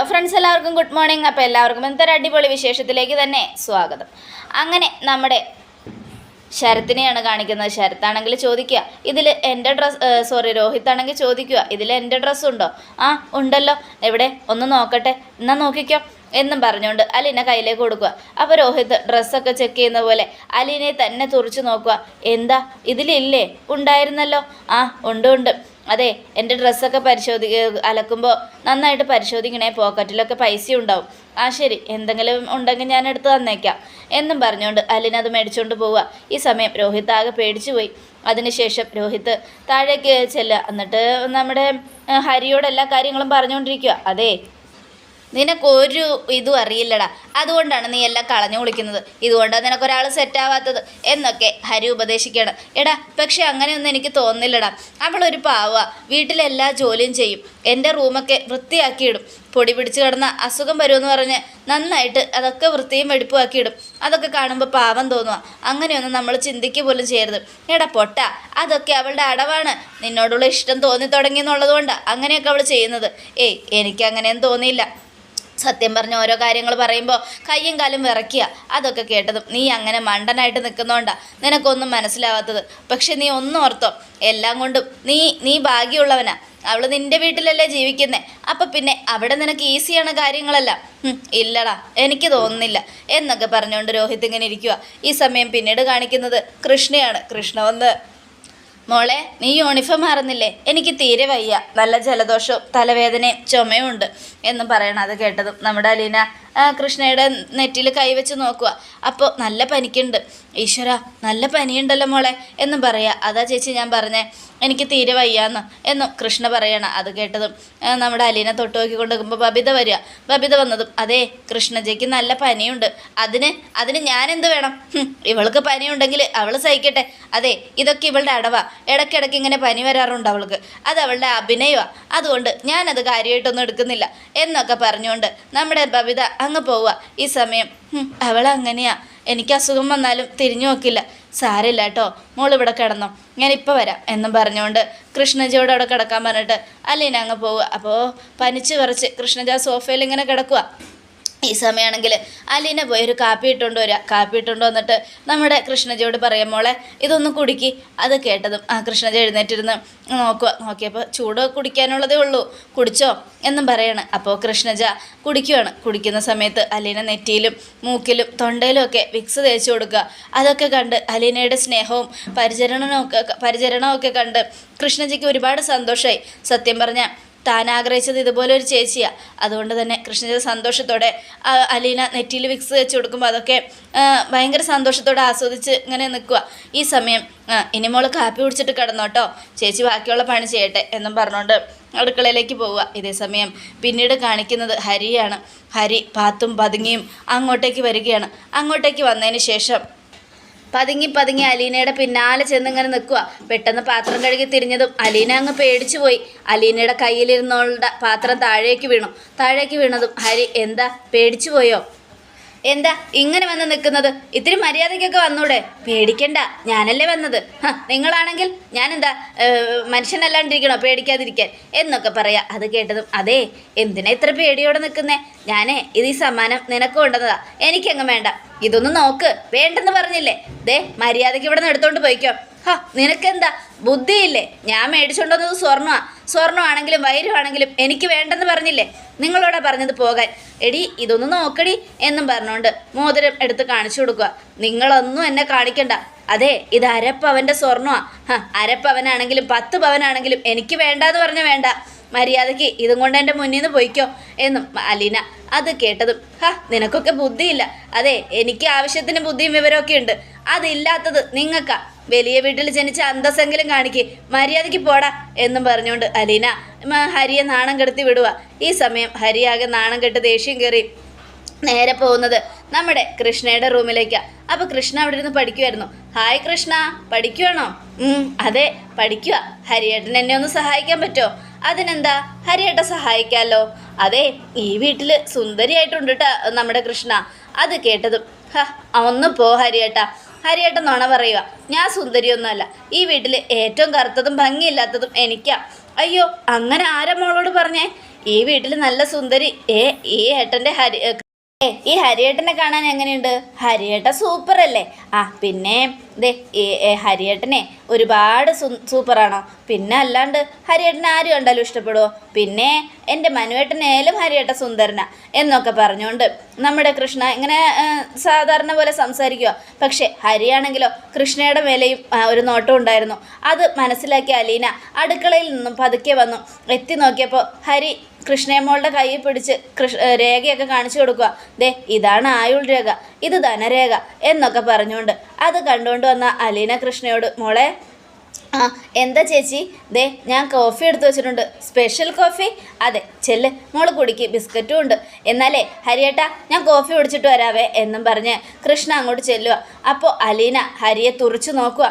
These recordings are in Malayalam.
ഫ്രണ്ട്സ് എല്ലാവർക്കും ഗുഡ് മോർണിംഗ്. അപ്പോൾ എല്ലാവർക്കും എന്തൊരു അടിപൊളി വിശേഷത്തിലേക്ക് തന്നെ സ്വാഗതം. അങ്ങനെ നമ്മുടെ ശരത്തിനെയാണ് കാണിക്കുന്നത്. ശരത്താണെങ്കിൽ ചോദിക്കുക, ഇതിൽ എൻ്റെ രോഹിത് ആണെങ്കിൽ ചോദിക്കുക, ഇതിൽ എൻ്റെ ഡ്രസ്സ് ഉണ്ടോ? ആ ഉണ്ടല്ലോ, എവിടെ ഒന്ന് നോക്കട്ടെ, എന്നാൽ നോക്കിക്കോ എന്നും പറഞ്ഞുകൊണ്ട് അലീന കയ്യിലേക്ക് കൊടുക്കുക. അപ്പോൾ രോഹിത് ഡ്രസ്സൊക്കെ ചെക്ക് ചെയ്യുന്ന പോലെ അലീനയെ തന്നെ തുറച്ച് നോക്കുക. എന്താ ഇതിലില്ലേ? ഉണ്ടായിരുന്നല്ലോ. ആ ഉണ്ട്. അതെ, എൻ്റെ ഡ്രസ്സൊക്കെ അലക്കുമ്പോൾ നന്നായിട്ട് പരിശോധിക്കണേ, പോക്കറ്റിലൊക്കെ പൈസ ഉണ്ടാവും. ആ ശരി, എന്തെങ്കിലും ഉണ്ടെങ്കിൽ ഞാൻ എടുത്ത് തന്നേക്കാം എന്നും പറഞ്ഞുകൊണ്ട് അലീന അത് മേടിച്ചുകൊണ്ട് പോവുക. ഈ സമയം രോഹിത് ആകെ പേടിച്ചു പോയി. അതിനുശേഷം രോഹിത് താഴേക്ക് ചെല്ലുക. എന്നിട്ട് നമ്മുടെ ഹരിയോട് എല്ലാ കാര്യങ്ങളും പറഞ്ഞുകൊണ്ടിരിക്കുക. അതെ, നിനക്കൊരു ഇതും അറിയില്ലടാ, അതുകൊണ്ടാണ് നീ എല്ലാം കളഞ്ഞു കുളിക്കുന്നത്, ഇതുകൊണ്ടാണ് നിനക്കൊരാൾ സെറ്റാവാത്തത് എന്നൊക്കെ ഹരി ഉപദേശിക്കണം. എടാ, പക്ഷെ അങ്ങനെയൊന്നും എനിക്ക് തോന്നുന്നില്ലടാ, അവളൊരു പാവ, വീട്ടിലെല്ലാ ജോലിയും ചെയ്യും, എൻ്റെ റൂമൊക്കെ വൃത്തിയാക്കിയിടും, പൊടി പിടിച്ച് കിടന്ന അസുഖം വരുമെന്ന് പറഞ്ഞ് നന്നായിട്ട് അതൊക്കെ വൃത്തിയും വെടിപ്പുമാക്കിയിടും. അതൊക്കെ കാണുമ്പോൾ പാവം തോന്നുക. അങ്ങനെയൊന്നും നമ്മൾ ചിന്തിക്കുക പോലും ചെയ്യരുത്. എടാ പൊട്ട, അതൊക്കെ അവളുടെ അടവാണ്, നിന്നോടുള്ള ഇഷ്ടം തോന്നി തുടങ്ങി എന്നുള്ളത് കൊണ്ടാണ് അങ്ങനെയൊക്കെ അവൾ ചെയ്യുന്നത്. ഏയ്, എനിക്കങ്ങനെയൊന്നും തോന്നിയില്ല. സത്യം പറഞ്ഞ ഓരോ കാര്യങ്ങൾ പറയുമ്പോൾ കയ്യും കാലും വിറയ്ക്കുക. അതൊക്കെ കേട്ടതും നീ അങ്ങനെ മണ്ടനായിട്ട് നിൽക്കുന്നതുകൊണ്ടാണ് നിനക്കൊന്നും മനസ്സിലാവാത്തത്. പക്ഷെ നീ ഒന്നും ഓർത്തോ, എല്ലാം കൊണ്ടും നീ ഭാഗ്യമുള്ളവനാ. അവൾ നിൻ്റെ വീട്ടിലല്ലേ ജീവിക്കുന്നത്, അപ്പം പിന്നെ അവിടെ നിനക്ക് ഈസിയാണ് കാര്യങ്ങളെല്ലാം. ഇല്ലടാ, എനിക്ക് തോന്നുന്നില്ല എന്നൊക്കെ പറഞ്ഞുകൊണ്ട് രോഹിത് ഇങ്ങനെ ഇരിക്കുക. ഈ സമയം പിന്നീട് കാണിക്കുന്നത് കൃഷ്ണയാണ്. കൃഷ്ണ വന്ന്, മോളെ നീ യൂണിഫോം മാറുന്നില്ലേ? എനിക്ക് തീരെ വയ്യ, നല്ല ജലദോഷവും തലവേദനയും ചുമയും ഉണ്ട് എന്നും പറയണം. അത് കേട്ടതും നമ്മുടെ അലീന കൃഷ്ണയുടെ നെറ്റിയിൽ കൈവച്ച് നോക്കുക. അപ്പോൾ നല്ല പനിക്കുണ്ട്. ഈശ്വര, നല്ല പനിയുണ്ടല്ലോ മോളെ എന്നും പറയുക. അതാ ചേച്ചി ഞാൻ പറഞ്ഞേ, എനിക്ക് തീരെ വയ്യാന്ന് എന്നും കൃഷ്ണ പറയണം. അത് കേട്ടതും നമ്മുടെ അലീന തൊട്ട് നോക്കിക്കൊണ്ട് നിൽക്കുമ്പോൾ ബബിത വരിക. ബബിത വന്നതും, അതെ കൃഷ്ണജയ്ക്ക് നല്ല പനിയുണ്ട്, അതിന് ഞാനെന്ത് വേണം? ഇവൾക്ക് പനിയുണ്ടെങ്കിൽ അവൾ സഹിക്കട്ടെ. അതെ, ഇതൊക്കെ ഇവളുടെ അടവാ, ഇടയ്ക്കിടയ്ക്ക് ഇങ്ങനെ പനി വരാറുണ്ട് അവൾക്ക്, അത് അവളുടെ അഭിനയമാണ്, അതുകൊണ്ട് ഞാനത് കാര്യമായിട്ടൊന്നും എടുക്കുന്നില്ല എന്നൊക്കെ പറഞ്ഞുകൊണ്ട് നമ്മുടെ ബബിത അങ്ങ് പോവുക. ഈ സമയം അവളങ്ങനെയാ, എനിക്ക് അസുഖം വന്നാലും തിരിഞ്ഞു നോക്കില്ല, സാരമില്ല കേട്ടോ, മോളിവിടെ കിടന്നോ, ഞാനിപ്പോൾ വരാം എന്നും പറഞ്ഞുകൊണ്ട് കൃഷ്ണജിയോട് അവിടെ കിടക്കാൻ പറഞ്ഞിട്ട് അലീന അങ്ങ് പോവുക. അപ്പോൾ പനിച്ച് വിറച്ച് കൃഷ്ണജ സോഫയിൽ ഇങ്ങനെ കിടക്കുക. ഈ സമയമാണെങ്കിൽ അലീന പോയി ഒരു കാപ്പി ഇട്ടുകൊണ്ട് വരിക. കാപ്പി ഇട്ടുകൊണ്ട് വന്നിട്ട് നമ്മുടെ കൃഷ്ണജയോട് പറയാം, മോളെ ഇതൊന്ന് കുടിക്കി. അത് കേട്ടതും ആ കൃഷ്ണജ എഴുന്നേറ്റിരുന്ന് നോക്കിയപ്പോൾ ചൂട് കുടിക്കാനുള്ളതേ ഉള്ളൂ, കുടിച്ചോ എന്നും പറയണം. അപ്പോൾ കൃഷ്ണജ കുടിക്കുകയാണ്. കുടിക്കുന്ന സമയത്ത് അലീന നെറ്റിയിലും മൂക്കിലും തൊണ്ടയിലും ഒക്കെ വിക്സ് തേച്ച് കൊടുക്കുക. അതൊക്കെ കണ്ട് അലീനയുടെ സ്നേഹവും പരിചരണമൊക്കെ കണ്ട് കൃഷ്ണജയ്ക്ക് ഒരുപാട് സന്തോഷമായി. സത്യം പറഞ്ഞാൽ താൻ ആഗ്രഹിച്ചത് ഇതുപോലെ ഒരു ചേച്ചിയാണ്. അതുകൊണ്ട് തന്നെ കൃഷ്ണജ സന്തോഷത്തോടെ അലീന നെറ്റിയിൽ വിക്സ് വെച്ച് കൊടുക്കുമ്പോൾ അതൊക്കെ ഭയങ്കര സന്തോഷത്തോടെ ആസ്വദിച്ച് ഇങ്ങനെ നിൽക്കുക. ഈ സമയം ഇനി മോൾ കാപ്പി കുടിച്ചിട്ട് കിടന്നോട്ടോ, ചേച്ചി ബാക്കിയുള്ള പണി ചെയ്യട്ടെ എന്നും പറഞ്ഞുകൊണ്ട് അടുക്കളയിലേക്ക് പോവുക. ഇതേ സമയം പിന്നീട് കാണിക്കുന്നത് ഹരിയാണ്. ഹരി പാത്തും പതുങ്ങിയും അങ്ങോട്ടേക്ക് വരികയാണ്. അങ്ങോട്ടേക്ക് വന്നതിന് ശേഷം പതുങ്ങി അലീനയുടെ പിന്നാലെ ചെന്നിങ്ങനെ നിൽക്കുക. പെട്ടെന്ന് പാത്രം കഴുകി തിരിഞ്ഞതും അലീന അങ്ങ് പേടിച്ചു പോയി. അലീനയുടെ കയ്യിലിരുന്നുള്ള പാത്രം താഴേക്ക് വീണതും ഹരി, എന്താ പേടിച്ചു പോയോ? എന്താ ഇങ്ങനെ വന്ന് നിൽക്കുന്നത്? ഇത്തിരി മര്യാദയ്ക്കൊക്കെ വന്നൂടെ? പേടിക്കണ്ട, ഞാനല്ലേ വന്നത്. നിങ്ങളാണെങ്കിൽ ഞാനെന്താ മനുഷ്യനല്ലാണ്ടിരിക്കണോ പേടിക്കാതിരിക്കാൻ എന്നൊക്കെ പറയാം. അത് കേട്ടതും, അതെ എന്തിനാ ഇത്ര പേടിയോടെ നിൽക്കുന്നേ? ഇത് ഈ സമ്മാനം നിനക്ക് കൊണ്ടുവന്നതാ, എനിക്കങ്ങ് വേണ്ട. ഇതൊന്ന് നോക്ക്, വേണ്ടെന്ന് പറഞ്ഞില്ലേ? ദേ മര്യാദയ്ക്ക് ഇവിടെ നിന്ന് എടുത്തോണ്ട് പോയിക്കോ. നിനക്കെന്താ ബുദ്ധിയില്ലേ? ഞാൻ മേടിച്ചുകൊണ്ടുവന്നത് സ്വർണ്ണമാണെങ്കിലും വൈരമാണെങ്കിലും എനിക്ക് വേണ്ടെന്ന് പറഞ്ഞില്ലേ? നിങ്ങളോടാ പറഞ്ഞത് പോകാൻ. എടി ഇതൊന്ന് നോക്കടി എന്നും പറഞ്ഞുകൊണ്ട് മോതിരം എടുത്ത് കാണിച്ചു കൊടുക്കുക. നിങ്ങളൊന്നും എന്നെ കാണിക്കണ്ട. അതെ, ഇത് അരപ്പവൻ്റെ സ്വർണ്ണമാണ്. അരപ്പവനാണെങ്കിലും 10 പവനാണെങ്കിലും എനിക്ക് വേണ്ടാന്ന് പറഞ്ഞാൽ വേണ്ട. മര്യാദയ്ക്ക് ഇതും കൊണ്ട് എൻ്റെ മുന്നിൽ നിന്ന് പോയിക്കോ എന്നും അലീന. അത് കേട്ടതും, നിനക്കൊക്കെ ബുദ്ധിയില്ല. അതെ, എനിക്ക് ആവശ്യത്തിന് ബുദ്ധിയും വിവരമൊക്കെ ഉണ്ട്, അതില്ലാത്തത് നിങ്ങൾക്കാ. വലിയ വീട്ടിൽ ജനിച്ച അന്തസ്സെങ്കിലും കാണിക്ക്, മര്യാദയ്ക്ക് പോടാ എന്നും പറഞ്ഞുകൊണ്ട് അലീന ഹരിയെ നാണം കെടുത്തി വിടുക. ഈ സമയം ഹരിയാകെ നാണം കെട്ട് ദേഷ്യം കയറി നേരെ പോകുന്നത് നമ്മുടെ കൃഷ്ണയുടെ റൂമിലേക്കാണ്. അപ്പോൾ കൃഷ്ണ അവിടെ ഇരുന്ന് പഠിക്കുമായിരുന്നു. ഹായ് കൃഷ്ണ, പഠിക്കുവാണോ? അതെ പഠിക്കുക. ഹരിയേട്ടൻ എന്നെ ഒന്ന് സഹായിക്കാൻ പറ്റുമോ? അതിനെന്താ, ഹരിയേട്ടൻ സഹായിക്കാമല്ലോ. അതെ, ഈ വീട്ടിൽ സുന്ദരിയായിട്ടുണ്ട് കേട്ടോ നമ്മുടെ കൃഷ്ണ. അത് കേട്ടതും, ഒന്ന് പോ ഹരിയേട്ടാ, ഹരിയേട്ടൻ നുണ പറയുക, ഞാൻ സുന്ദരിയൊന്നുമല്ല, ഈ വീട്ടിൽ ഏറ്റവും കറുത്തതും ഭംഗിയില്ലാത്തതും എനിക്കാ. അയ്യോ, അങ്ങനെ ആരാ മോളോട് പറഞ്ഞേ? ഈ വീട്ടിൽ നല്ല സുന്ദരി ഈ ഏട്ടൻ്റെ ഈ ഹരിയേട്ടനെ കാണാൻ എങ്ങനെയുണ്ട്? ഹരിയേട്ടൻ സൂപ്പർ അല്ലേ? പിന്നെ ദേ ഹരിയേട്ടനെ ഒരുപാട് സൂപ്പറാണോ? പിന്നെ അല്ലാണ്ട് ഹരിയേട്ടനെ ആര് കണ്ടാലും ഇഷ്ടപ്പെടുമോ? പിന്നെ എൻ്റെ മനുവേട്ടനേലും ഹരിയേട്ടൻ സുന്ദരനാ എന്നൊക്കെ പറഞ്ഞുകൊണ്ട് നമ്മുടെ കൃഷ്ണ ഇങ്ങനെ സാധാരണ പോലെ സംസാരിക്കുക. പക്ഷേ ഹരിയാണെങ്കിലോ കൃഷ്ണയുടെ മേലെയും ഒരു നോട്ടം ഉണ്ടായിരുന്നു. അത് മനസ്സിലാക്കിയ അലീന അടുക്കളയിൽ നിന്നും പതുക്കെ വന്നു. എത്തി നോക്കിയപ്പോൾ ഹരി കൃഷ്ണയമ്മോളുടെ കയ്യിൽ പിടിച്ച് രേഖയൊക്കെ കാണിച്ചു കൊടുക്കുക. ദേ ഇതാണ് ആയുൾ രേഖ, ഇത് ധനരേഖ എന്നൊക്കെ പറഞ്ഞുകൊണ്ട് അത് കണ്ടുകൊണ്ട് വന്ന അലീന കൃഷ്ണയോട്, മോളെ എന്താ ചേച്ചി? ദേ ഞാൻ കോഫി എടുത്തു വെച്ചിട്ടുണ്ട്. Special coffee? അതെ, ചെല്ല് മോള് കുടിക്ക്, ബിസ്ക്കറ്റും ഉണ്ട്. എന്നാലേ ഹരിയേട്ടാ ഞാൻ കോഫി കുടിച്ചിട്ട് വരാവേ എന്നും പറഞ്ഞ് കൃഷ്ണ അങ്ങോട്ട് ചെല്ലുക. അപ്പോൾ അലീന ഹരിയെ തുറിച്ചു നോക്കുക.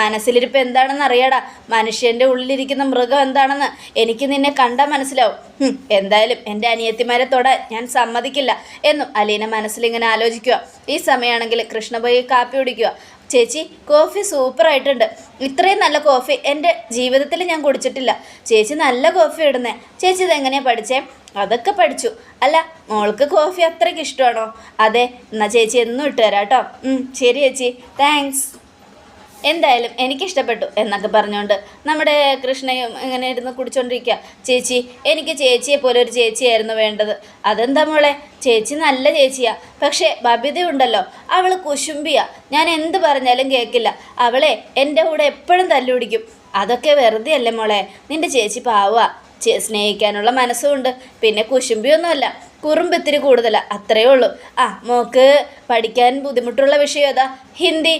മനസ്സിലിരിപ്പ് എന്താണെന്ന് അറിയാടാ, മനുഷ്യൻ്റെ ഉള്ളിലിരിക്കുന്ന മൃഗം എന്താണെന്ന് എനിക്ക് നിന്നെ കണ്ടാൽ മനസ്സിലാവും. എന്തായാലും എൻ്റെ അനിയത്തിമാരെ തൊടാൻ ഞാൻ സമ്മതിക്കില്ല എന്നും അലീന മനസ്സിലിങ്ങനെ ആലോചിക്കുക. ഈ സമയമാണെങ്കിൽ കൃഷ്ണ പോയി കാപ്പി കുടിക്കുക. ചേച്ചി കോഫി സൂപ്പറായിട്ടുണ്ട്. ഇത്രയും നല്ല കോഫി എൻ്റെ ജീവിതത്തിൽ ഞാൻ കുടിച്ചിട്ടില്ല. ചേച്ചി നല്ല കോഫി ഇടുന്നേ. ചേച്ചി ഇതെങ്ങനെയാണ് പഠിച്ചേ? അതൊക്കെ പഠിച്ചു. അല്ല മോൾക്ക് കോഫി അത്രയ്ക്ക് ഇഷ്ടമാണോ? അതെ, എന്നാൽ ചേച്ചി എന്നും ഇട്ട് തരാം കേട്ടോ. ശരി ചേച്ചി, താങ്ക്സ്. എന്തായാലും എനിക്കിഷ്ടപ്പെട്ടു എന്നൊക്കെ പറഞ്ഞുകൊണ്ട് നമ്മുടെ കൃഷ്ണയും ഇങ്ങനെ ഇരുന്ന് കുടിച്ചോണ്ടിരിക്കുക. ചേച്ചി, എനിക്ക് ചേച്ചിയെ പോലെ ഒരു ചേച്ചിയായിരുന്നു വേണ്ടത്. അതെന്താ മോളെ? ചേച്ചി നല്ല ചേച്ചിയാ, പക്ഷേ ബബിതയുണ്ടല്ലോ, അവൾ കുശുംബിയാ. ഞാൻ എന്ത് പറഞ്ഞാലും കേൾക്കില്ല. അവളെ എൻ്റെ കൂടെ എപ്പോഴും തല്ലുപിടിക്കും. അതൊക്കെ വെറുതെ അല്ലേ മോളെ? നിൻ്റെ ചേച്ചി പാവുക, സ്നേഹിക്കാനുള്ള മനസ്സുമുണ്ട്. പിന്നെ കുശുംബിയൊന്നുമല്ല, കുറുമ്പിത്തിരി കൂടുതലാണ്, അത്രയേ ഉള്ളൂ. മോക്ക് പഠിക്കാൻ ബുദ്ധിമുട്ടുള്ള വിഷയം ഏതാ? ഹിന്ദി.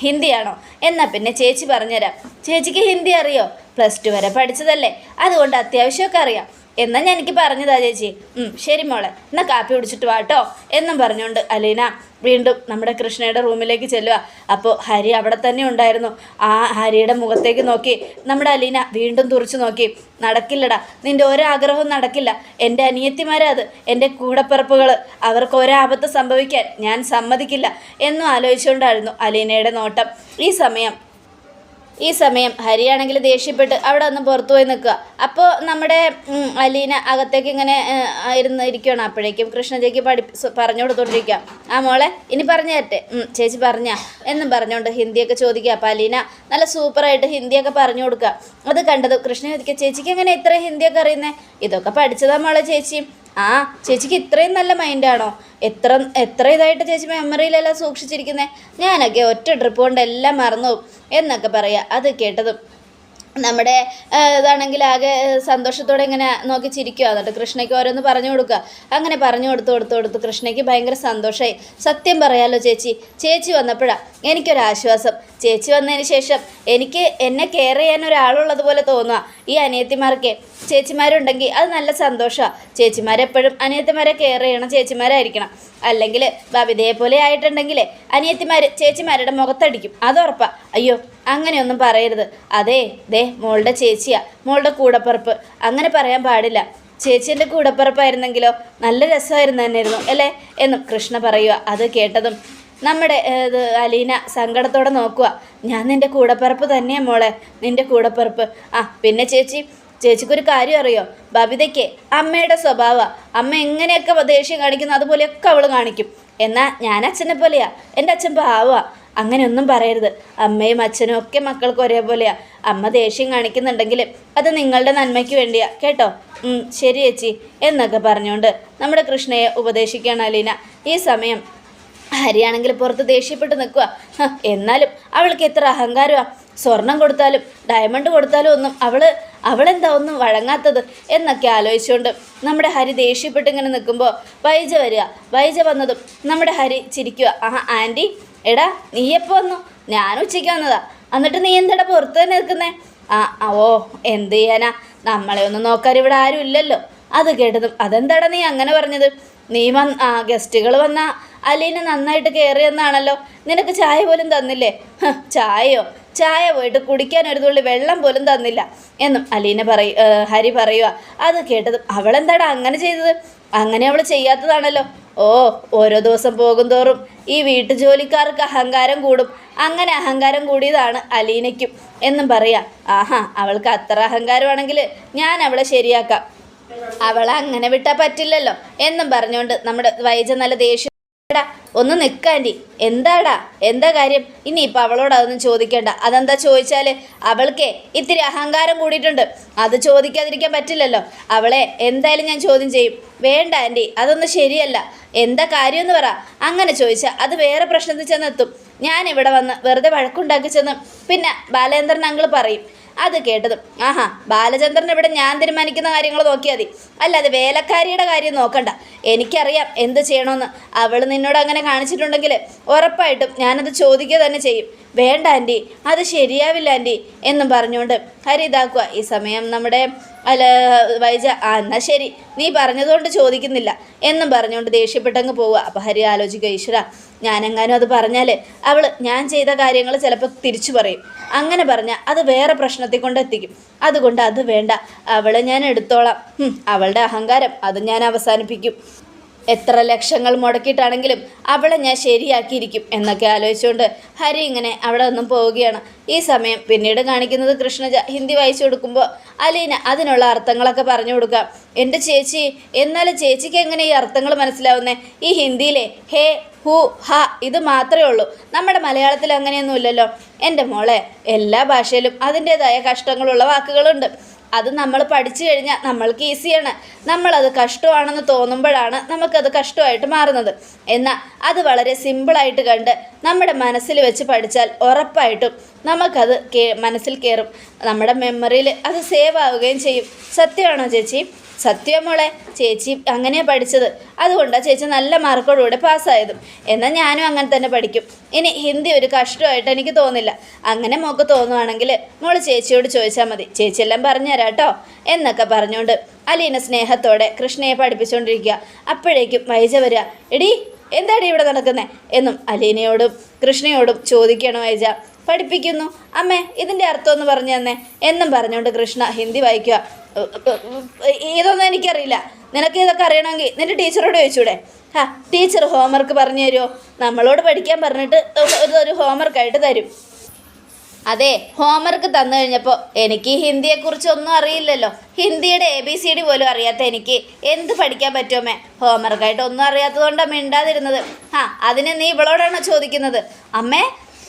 ഹിന്ദിയാണോ? എന്നാൽ പിന്നെ ചേച്ചി പറഞ്ഞുതരാം. ചേച്ചിക്ക് ഹിന്ദി അറിയോ? +2 വരെ പഠിച്ചതല്ലേ, അതുകൊണ്ട് അത്യാവശ്യമൊക്കെ അറിയാം. എന്നാൽ എനിക്ക് പറഞ്ഞതാ ചേച്ചി. ശരി മോളെ, എന്നാൽ കാപ്പി കുടിച്ചിട്ട് വാട്ടോ എന്നും പറഞ്ഞുകൊണ്ട് അലീന വീണ്ടും നമ്മുടെ കൃഷ്ണയുടെ റൂമിലേക്ക് ചെല്ലുക. അപ്പോൾ ഹരി അവിടെ തന്നെ ഉണ്ടായിരുന്നു. ആ ഹരിയുടെ മുഖത്തേക്ക് നോക്കി നമ്മുടെ അലീന വീണ്ടും തുറച്ചു നോക്കി. നടക്കില്ലടാ, നിൻ്റെ ഒരാഗ്രഹവും നടക്കില്ല. എൻ്റെ അനിയത്തിമാരാ അത്, എൻ്റെ കൂടപ്പിറപ്പുകൾ, അവർക്ക് ഒരാപത്ത് സംഭവിക്കാൻ ഞാൻ സമ്മതിക്കില്ല എന്നും ആലോചിച്ചുകൊണ്ടായിരുന്നു അലീനയുടെ നോട്ടം. ഈ സമയം ഹരിയാണെങ്കിൽ ദേഷ്യപ്പെട്ട് അവിടെ ഒന്ന് പുറത്തു പോയി നിൽക്കുക. അപ്പോൾ നമ്മുടെ അലീന അകത്തേക്ക് ഇങ്ങനെ ഇരിക്കുകയാണ്. അപ്പോഴേക്കും കൃഷ്ണ ചേച്ചി പറഞ്ഞു കൊടുത്തോണ്ടിരിക്കുക. മോളെ ഇനി പറഞ്ഞു തരട്ടെ? ചേച്ചി പറഞ്ഞാ എന്നും പറഞ്ഞുകൊണ്ട് ഹിന്ദിയൊക്കെ ചോദിക്കുക. അപ്പോൾ അലീന നല്ല സൂപ്പറായിട്ട് ഹിന്ദിയൊക്കെ പറഞ്ഞു കൊടുക്കുക. അത് കണ്ടത് കൃഷ്ണ ചോദിക്കുക, ചേച്ചിക്ക് എങ്ങനെ ഇത്ര ഹിന്ദിയൊക്കെ അറിയുന്നേ? ഇതൊക്കെ പഠിച്ചതാ മോളെ ചേച്ചി. ചേച്ചിക്ക് ഇത്രയും നല്ല മൈൻഡാണോ? എത്ര ഇതായിട്ട് ചേച്ചി മെമ്മറിയിലെല്ലാം സൂക്ഷിച്ചിരിക്കുന്നത്. ഞാനൊക്കെ ഒറ്റ ട്രിപ്പ് കൊണ്ട് എല്ലാം മറന്നു പോകും എന്നൊക്കെ പറയുക. അത് കേട്ടതും നമ്മുടെ ഇതാണെങ്കിൽ ആകെ സന്തോഷത്തോടെ ഇങ്ങനെ നോക്കി ചിരിക്കുക. എന്നിട്ട് കൃഷ്ണയ്ക്ക് ഓരോന്ന് പറഞ്ഞു കൊടുക്കുക. അങ്ങനെ പറഞ്ഞു കൊടുത്ത് കൃഷ്ണയ്ക്ക് ഭയങ്കര സന്തോഷമായി. സത്യം പറയാലോ ചേച്ചി വന്നപ്പോഴാണ് എനിക്കൊരാശ്വാസം. ചേച്ചി വന്നതിന് ശേഷം എനിക്ക് എന്നെ കെയർ ചെയ്യാൻ ഒരാളുള്ളതുപോലെ തോന്നുക. ഈ അനിയത്തിമാർക്ക് ചേച്ചിമാരുണ്ടെങ്കിൽ അത് നല്ല സന്തോഷമാണ്. ചേച്ചിമാരെപ്പോഴും അനിയത്തിമാരെ കെയർ ചെയ്യണം ചേച്ചിമാരായിരിക്കണം. അല്ലെങ്കിൽ ബബിതയെ പോലെ ആയിട്ടുണ്ടെങ്കിൽ അനിയത്തിമാർ ചേച്ചിമാരുടെ മുഖത്തടിക്കും, അതുറപ്പാ. അയ്യോ അങ്ങനെയൊന്നും പറയരുത്. ദേ മോളുടെ ചേച്ചിയാ, മോളുടെ കൂടപ്പിറപ്പ്, അങ്ങനെ പറയാൻ പാടില്ല. ചേച്ചീൻ്റെ കൂടപ്പിറപ്പായിരുന്നെങ്കിലോ നല്ല രസമായിരുന്നു തന്നെയായിരുന്നു അല്ലേ എന്നും കൃഷ്ണ പറയുക. അത് കേട്ടതും നമ്മുടെ അലീന സങ്കടത്തോടെ നോക്കുക. ഞാൻ നിൻ്റെ കൂടപ്പിറപ്പ് തന്നെയാണ് മോളെ, നിൻ്റെ കൂടപ്പിറപ്പ്. പിന്നെ ചേച്ചിക്കൊരു കാര്യം അറിയോ? ബബിതയ്ക്ക് അമ്മയുടെ സ്വഭാവമാണ്. അമ്മ എങ്ങനെയൊക്കെ ദേഷ്യം കാണിക്കുന്നു അതുപോലെയൊക്കെ അവൾ കാണിക്കും. എന്നാൽ ഞാൻ അച്ഛനെ പോലെയാ, എൻ്റെ അച്ഛൻ പാവാ. അങ്ങനെയൊന്നും പറയരുത്. അമ്മയും അച്ഛനും ഒക്കെ മക്കൾക്ക് ഒരേപോലെയാണ്. അമ്മ ദേഷ്യം കാണിക്കുന്നുണ്ടെങ്കിൽ അത് നിങ്ങളുടെ നന്മയ്ക്ക് വേണ്ടിയാ കേട്ടോ. ശരി ചേച്ചി എന്നൊക്കെ പറഞ്ഞുകൊണ്ട് നമ്മുടെ കൃഷ്ണയെ ഉപദേശിക്കുകയാണ് അലീന. ഈ സമയം ഹരിയാണെങ്കിൽ പുറത്ത് ദേഷ്യപ്പെട്ട് നിൽക്കുക. എന്നാലും അവൾക്ക് എത്ര അഹങ്കാരമാണ്. സ്വർണം കൊടുത്താലും ഡയമണ്ട് കൊടുത്താലും ഒന്നും അവളെന്താ ഒന്നും വഴങ്ങാത്തത് എന്നൊക്കെ ആലോചിച്ചുകൊണ്ട് നമ്മുടെ ഹരി ദേഷ്യപ്പെട്ട് ഇങ്ങനെ നിൽക്കുമ്പോൾ വൈജ വരിക. വൈജ വന്നതും നമ്മുടെ ഹരി ചിരിക്കുക. ആൻറ്റി, എടാ നീ എപ്പോൾ വന്നു? ഞാൻ ഉച്ചയ്ക്ക് വന്നതാ. എന്നിട്ട് നീ എന്താടാ പുറത്ത് തന്നെ നിൽക്കുന്നേ? എന്ത് ചെയ്യാനാ, നമ്മളെ ഒന്നും നോക്കാൻ ഇവിടെ ആരും ഇല്ലല്ലോ. അത് കേട്ടതും അതെന്താടാ നീ അങ്ങനെ പറഞ്ഞത്? നീ ഗസ്റ്റുകൾ വന്ന അലീന നന്നായിട്ട് കയറിയെന്നാണല്ലോ. നിനക്ക് ചായ പോലും തന്നില്ലേ? ചായ പോയിട്ട് കുടിക്കാൻ ഒരു തുള്ളി വെള്ളം പോലും തന്നില്ല എന്നും അലീന ഹരി പറയുക. അത് കേട്ടതും അവളെന്താടാ അങ്ങനെ ചെയ്തത്? അങ്ങനെ അവൾ ചെയ്യാത്തതാണല്ലോ. ഓരോ ദിവസം പോകും തോറും ഈ വീട്ടുജോലിക്കാർക്ക് അഹങ്കാരം കൂടും. അങ്ങനെ അഹങ്കാരം കൂടിയതാണ് അലീനയ്ക്കും എന്നും പറയാം. അവൾക്ക് അത്ര അഹങ്കാരമാണെങ്കിൽ ഞാൻ അവളെ ശരിയാക്കാം. അവളെ അങ്ങനെ വിട്ടാൽ പറ്റില്ലല്ലോ എന്നും പറഞ്ഞുകൊണ്ട് നമ്മുടെ വൈജ നല്ല ദേഷ്യം. എടാ ഒന്ന് നിൽക്കാൻറ്റി, എന്താടാ, എന്താ കാര്യം? ഇനിയിപ്പോൾ അവളോട് അതൊന്നും ചോദിക്കണ്ട. അതെന്താ ചോദിച്ചാൽ അവൾക്കേ ഇത്തിരി അഹങ്കാരം കൂടിയിട്ടുണ്ട്. അത് ചോദിക്കാതിരിക്കാൻ പറ്റില്ലല്ലോ. അവളെ എന്തായാലും ഞാൻ ചോദ്യം ചെയ്യും. വേണ്ട ആൻറ്റി, അതൊന്നും ശരിയല്ല. എന്താ കാര്യമെന്ന് പറ. അങ്ങനെ ചോദിച്ചാൽ അത് വേറെ പ്രശ്നത്തിൽ ചെന്നെത്തും. ഞാനിവിടെ വന്ന് വെറുതെ വഴക്കുണ്ടാക്കി ചെന്ന് പിന്നെ ബാലേന്ദ്രൻ അങ്കിൾ പറയും. അത് കേട്ടതും ആഹാ, ബാലചന്ദ്രൻ ഇവിടെ ഞാൻ തീരുമാനിക്കുന്ന കാര്യങ്ങൾ നോക്കിയാൽ മതി, അല്ലാതെ വേലക്കാരിയുടെ കാര്യം നോക്കണ്ട. എനിക്കറിയാം എന്ത് ചെയ്യണമെന്ന്. അവൾ നിന്നോട് അങ്ങനെ കാണിച്ചിട്ടുണ്ടെങ്കിൽ ഉറപ്പായിട്ടും ഞാനത് ചോദിക്കുക തന്നെ ചെയ്യും. വേണ്ട ആൻറ്റി, അത് ശരിയാവില്ല ആൻറ്റി എന്നും പറഞ്ഞുകൊണ്ട് ഹരി ഇതാക്കുക. ഈ സമയം നമ്മുടെ വൈജ എന്നാൽ ശരി, നീ പറഞ്ഞതുകൊണ്ട് ചോദിക്കുന്നില്ല എന്നും പറഞ്ഞുകൊണ്ട് ദേഷ്യപ്പെട്ടങ്ങ് പോവുക. അപ്പോൾ ഹരി ആലോചിക്കുക, ഈശ്വര, ഞാനെങ്ങാനും അത് പറഞ്ഞാൽ അവൾ ഞാൻ ചെയ്ത കാര്യങ്ങൾ ചിലപ്പോൾ തിരിച്ചു പറയും. അങ്ങനെ പറഞ്ഞാൽ അത് വേറെ പ്രശ്നത്തിൽ കൊണ്ടെത്തിക്കും. അതുകൊണ്ട് അത് വേണ്ട, അവളെ ഞാൻ എടുത്തോളാം. അവളുടെ അഹങ്കാരം അത് ഞാൻ അവസാനിപ്പിക്കും. എത്ര ലക്ഷങ്ങൾ മുടക്കിയിട്ടാണെങ്കിലും അവളെ ഞാൻ ശരിയാക്കിയിരിക്കും എന്നൊക്കെ ആലോചിച്ചുകൊണ്ട് ഹരി ഇങ്ങനെ അവിടെ നിന്നും പോവുകയാണ്. ഈ സമയം പിന്നീട് കാണിക്കുന്നത് കൃഷ്ണജ ഹിന്ദി വായിച്ചു കൊടുക്കുമ്പോൾ അലീന അതിനുള്ള അർത്ഥങ്ങളൊക്കെ പറഞ്ഞു കൊടുക്കുക. എൻ്റെ ചേച്ചി, എന്നാലും ചേച്ചിക്ക് എങ്ങനെ ഈ അർത്ഥങ്ങൾ മനസ്സിലാവുന്നേ? ഈ ഹിന്ദിയിലെ ഹേ, ഹു, ഹ ഇത് മാത്രമേ ഉള്ളൂ. നമ്മുടെ മലയാളത്തിൽ അങ്ങനെയൊന്നുമില്ലല്ലോ. എൻ്റെ മോളെ, എല്ലാ ഭാഷയിലും അതിൻ്റേതായ കഷ്ടങ്ങളുള്ള വാക്കുകളുണ്ട്. അത് നമ്മൾ പഠിച്ചു കഴിഞ്ഞാൽ നമ്മൾക്ക് ഈസിയാണ്. നമ്മളത് കഷ്ടമാണെന്ന് തോന്നുമ്പോഴാണ് നമുക്കത് കഷ്ടമായിട്ട് മാറുന്നത്. എന്നാൽ അത് വളരെ സിമ്പിളായിട്ട് കണ്ട് നമ്മുടെ മനസ്സിൽ വെച്ച് പഠിച്ചാൽ ഉറപ്പായിട്ടും നമുക്കത് മനസ്സിൽ കയറും. നമ്മുടെ മെമ്മറിയിൽ അത് സേവ് ആവുകയും ചെയ്യും. സത്യമാണോ ചേച്ചി? സത്യം മോളെ, ചേച്ചി അങ്ങനെയാണ് പഠിച്ചത്. അതുകൊണ്ടാണ് ചേച്ചി നല്ല മാർക്കോടുകൂടെ പാസ്സായതും. എന്നാൽ ഞാനും അങ്ങനെ തന്നെ പഠിക്കും. ഇനി ഹിന്ദി ഒരു കഷ്ടമായിട്ട് എനിക്ക് തോന്നില്ല. അങ്ങനെ മോൾക്ക് തോന്നുവാണെങ്കിൽ മോൾ ചേച്ചിയോട് ചോദിച്ചാൽ മതി, ചേച്ചിയെല്ലാം പറഞ്ഞുതരാം കേട്ടോ എന്നൊക്കെ പറഞ്ഞുകൊണ്ട് അലീന സ്നേഹത്തോടെ കൃഷ്ണയെ പഠിപ്പിച്ചുകൊണ്ടിരിക്കുക. അപ്പോഴേക്കും വൈജ വരിക. എടീ, എന്താടി ഇവിടെ നടക്കുന്നത് എന്നും അലീനയോടും കൃഷ്ണയോടും ചോദിക്കണം. വൈജ പഠിപ്പിക്കുന്നു. അമ്മേ, ഇതിൻ്റെ അർത്ഥം ഒന്ന് പറഞ്ഞു തന്നെ എന്നും പറഞ്ഞുകൊണ്ട് കൃഷ്ണ ഹിന്ദി വായിക്കുക. ഇതൊന്നും എനിക്കറിയില്ല. നിനക്ക് ഇതൊക്കെ അറിയണമെങ്കിൽ നിൻ്റെ ടീച്ചറോട് ചോദിച്ചൂടെ? ടീച്ചർ ഹോംവർക്ക് പറഞ്ഞു തരുമോ? നമ്മളോട് പഠിക്കാൻ പറഞ്ഞിട്ട് ഒരു ഹോംവർക്കായിട്ട് തരും. അതെ, ഹോംവർക്ക് തന്നു കഴിഞ്ഞപ്പോൾ എനിക്ക് ഹിന്ദിയെക്കുറിച്ച് ഒന്നും അറിയില്ലല്ലോ. ഹിന്ദിയുടെ ABCD പോലും അറിയാത്ത എനിക്ക് എന്ത് പഠിക്കാൻ പറ്റുമേ? ഹോംവർക്കായിട്ട് ഒന്നും അറിയാത്തതുകൊണ്ടാണ് മിണ്ടാതിരുന്നത്. അതിന് നീ ഇവളോടാണോ ചോദിക്കുന്നത്?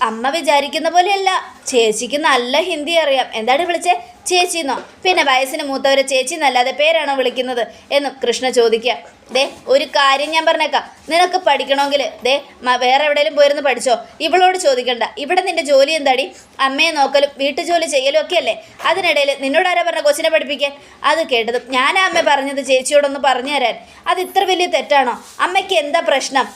അമ്മ വിചാരിക്കുന്ന പോലെയല്ല, ചേച്ചിക്ക് നല്ല ഹിന്ദി അറിയാം. എന്താണ് വിളിച്ചേ? ചേച്ചിന്നോ? പിന്നെ വയസ്സിന് മൂത്തവരെ ചേച്ചി എന്നല്ലാതെ പേരാണോ വിളിക്കുന്നത് എന്നും കൃഷ്ണ ചോദിക്കുക. ദേ, ഒരു കാര്യം ഞാൻ പറഞ്ഞേക്കാം, നിനക്ക് പഠിക്കണമെങ്കിൽ വേറെ എവിടെയെങ്കിലും പോയിരുന്ന് പഠിച്ചോ. ഇവളോട് ചോദിക്കണ്ട. ഇവിടെ നിൻ്റെ ജോലി എന്താടി? അമ്മയെ നോക്കലും വീട്ടുജോലി ചെയ്യലും ഒക്കെ അല്ലേ. അതിനിടയിൽ നിന്നോട് ആരാ പറഞ്ഞ കൊച്ചിനെ പഠിപ്പിക്കാൻ? അത് കേട്ടതും ഞാനാ അമ്മ പറഞ്ഞത് ചേച്ചിയോടൊന്ന് പറഞ്ഞു തരാൻ. അത് ഇത്ര വലിയ തെറ്റാണോ? അമ്മയ്ക്ക് എന്താ പ്രശ്നം?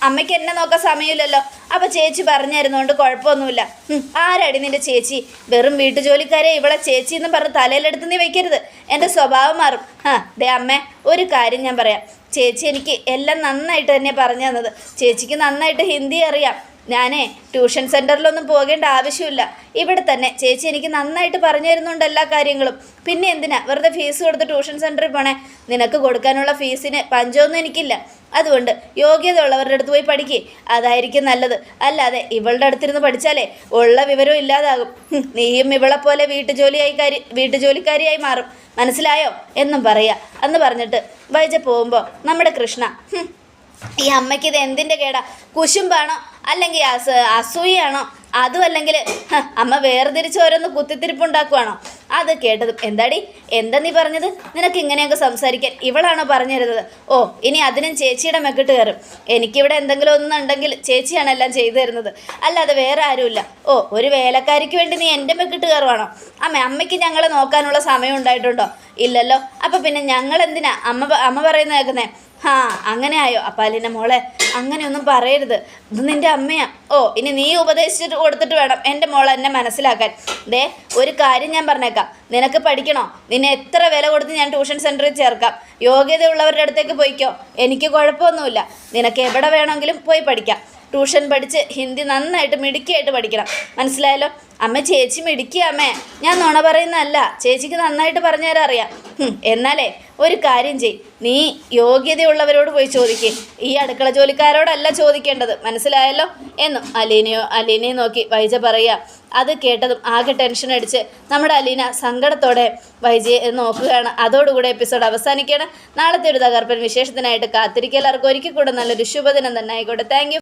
അമ്മയ്ക്ക് എന്നെ നോക്കാൻ സമയമില്ലല്ലോ. അപ്പോൾ ചേച്ചി പറഞ്ഞു തരുന്നതുകൊണ്ട് കുഴപ്പമൊന്നുമില്ല. ആരാടി നിൻ്റെ ചേച്ചി? വെറും വീട്ടുജോലിക്കാരെ ഇവളെ ചേച്ചി എന്ന് പറഞ്ഞ് തലയിലെടുത്ത് നീ വയ്ക്കരുത്. എൻ്റെ സ്വഭാവം മാറും. അമ്മേ, ഒരു കാര്യം ഞാൻ പറയാം. ചേച്ചി എനിക്ക് എല്ലാം നന്നായിട്ട് തന്നെ പറഞ്ഞു തന്നത്. ചേച്ചിക്ക് നന്നായിട്ട് ഹിന്ദി അറിയാം. ഞാനേ ട്യൂഷൻ സെൻറ്ററിലൊന്നും പോകേണ്ട ആവശ്യമില്ല. ഇവിടെ തന്നെ ചേച്ചി എനിക്ക് നന്നായിട്ട് പറഞ്ഞു തരുന്നുണ്ട് എല്ലാ കാര്യങ്ങളും. പിന്നെ എന്തിനാ വെറുതെ ഫീസ് കൊടുത്ത് ട്യൂഷൻ സെൻറ്ററിൽ പോണേ? നിനക്ക് കൊടുക്കാനുള്ള ഫീസിന് പഞ്ചമൊന്നും എനിക്കില്ല. അതുകൊണ്ട് യോഗ്യത ഉള്ളവരുടെ അടുത്ത് പോയി പഠിക്കുക, അതായിരിക്കും നല്ലത്. അല്ലാതെ ഇവളുടെ അടുത്തിരുന്ന് പഠിച്ചാലേ ഉള്ള വിവരവും ഇല്ലാതാകും. നീയും ഇവളെപ്പോലെ വീട്ടുജോലിക്കാരിയായി മാറും. മനസ്സിലായോ എന്നും പറയുക. അന്ന് പറഞ്ഞിട്ട് വൈജ പോകുമ്പോൾ നമ്മുടെ കൃഷ്ണ, ഈ അമ്മയ്ക്ക് ഇത് എന്തിൻ്റെ കേടാ? കുശുമ്പാണോ അല്ലെങ്കിൽ അസൂയാണോ? അതും അല്ലെങ്കിൽ അമ്മ വേർതിരിച്ച് ഓരോന്ന് കുത്തിത്തിരിപ്പുണ്ടാക്കുവാണോ? അത് കേട്ടതും എന്താ നീ പറഞ്ഞത്? നിനക്ക് ഇങ്ങനെയൊക്കെ സംസാരിക്കാൻ ഇവളാണോ പറഞ്ഞു തരുന്നത്? ഓ, ഇനി അതിനും ചേച്ചിയുടെ മെക്കിട്ട് കയറും. എനിക്കിവിടെ എന്തെങ്കിലും ഒന്നുണ്ടെങ്കിൽ ചേച്ചിയാണ് എല്ലാം ചെയ്തു തരുന്നത്, അല്ലാതെ വേറെ ആരുമില്ല. ഓ, ഒരു വേലക്കാരിക്ക് വേണ്ടി നീ എൻ്റെ മെക്കിട്ട് കയറുവാണോ? അമ്മയ്ക്ക് ഞങ്ങളെ നോക്കാനുള്ള സമയം ഉണ്ടായിട്ടുണ്ടോ? ഇല്ലല്ലോ. അപ്പം പിന്നെ ഞങ്ങളെന്തിനാ അമ്മ പറയുന്നത് കേൾക്കുന്നേ? അങ്ങനെ ആയോ? അപ്പം അലീന മോളെ, അങ്ങനെയൊന്നും പറയരുത്. ഇത് നിൻ്റെ അമ്മയാ. ഓ, ഇനി നീ ഉപദേശിച്ചിട്ട് കൊടുത്തിട്ട് വേണം എൻ്റെ മോളെ എന്നെ മനസ്സിലാക്കാൻ. ഒരു കാര്യം ഞാൻ പറഞ്ഞേക്കാം, നിനക്ക് പഠിക്കണോ? നിന്നെ എത്ര വില കൊടുത്ത് ഞാൻ ട്യൂഷൻ സെൻറ്ററിൽ ചേർക്കാം. യോഗ്യതയുള്ളവരുടെ അടുത്തേക്ക് പോയിക്കോ, എനിക്ക് കുഴപ്പമൊന്നുമില്ല. നിനക്ക് എവിടെ വേണമെങ്കിലും പോയി പഠിക്കാം. ട്യൂഷൻ പഠിച്ച് ഹിന്ദി നന്നായിട്ട് മിടുക്കിയായിട്ട് പഠിക്കണം. മനസ്സിലായല്ലോ? അമ്മ, ചേച്ചി മിടുക്കിയ അമ്മേ, ഞാൻ നുണ പറയുന്നതല്ല. ചേച്ചിക്ക് നന്നായിട്ട് പറഞ്ഞു തരാൻ അറിയാം. എന്നാലേ ഒരു കാര്യം ചെയ്, നീ യോഗ്യതയുള്ളവരോട് പോയി ചോദിക്കേ, ഈ അടുക്കള ജോലിക്കാരോടല്ല ചോദിക്കേണ്ടത്, മനസ്സിലായല്ലോ എന്നും അലീനയെ നോക്കി വൈജ പറയുക. അത് കേട്ടതും ആകെ ടെൻഷൻ അടിച്ച് നമ്മുടെ അലീന സങ്കടത്തോടെ വൈജയെ നോക്കുകയാണ്. അതോടുകൂടെ എപ്പിസോഡ് അവസാനിക്കുകയാണ്. നാളത്തെ ഒരു തകർപ്പൻ വിശേഷത്തിനായിട്ട് കാത്തിരിക്കുക. എല്ലാവർക്കും ഒരിക്കൽ കൂടെ നല്ലൊരു ശുഭദിനം തന്നെ ആയിക്കോട്ടെ. Thank you.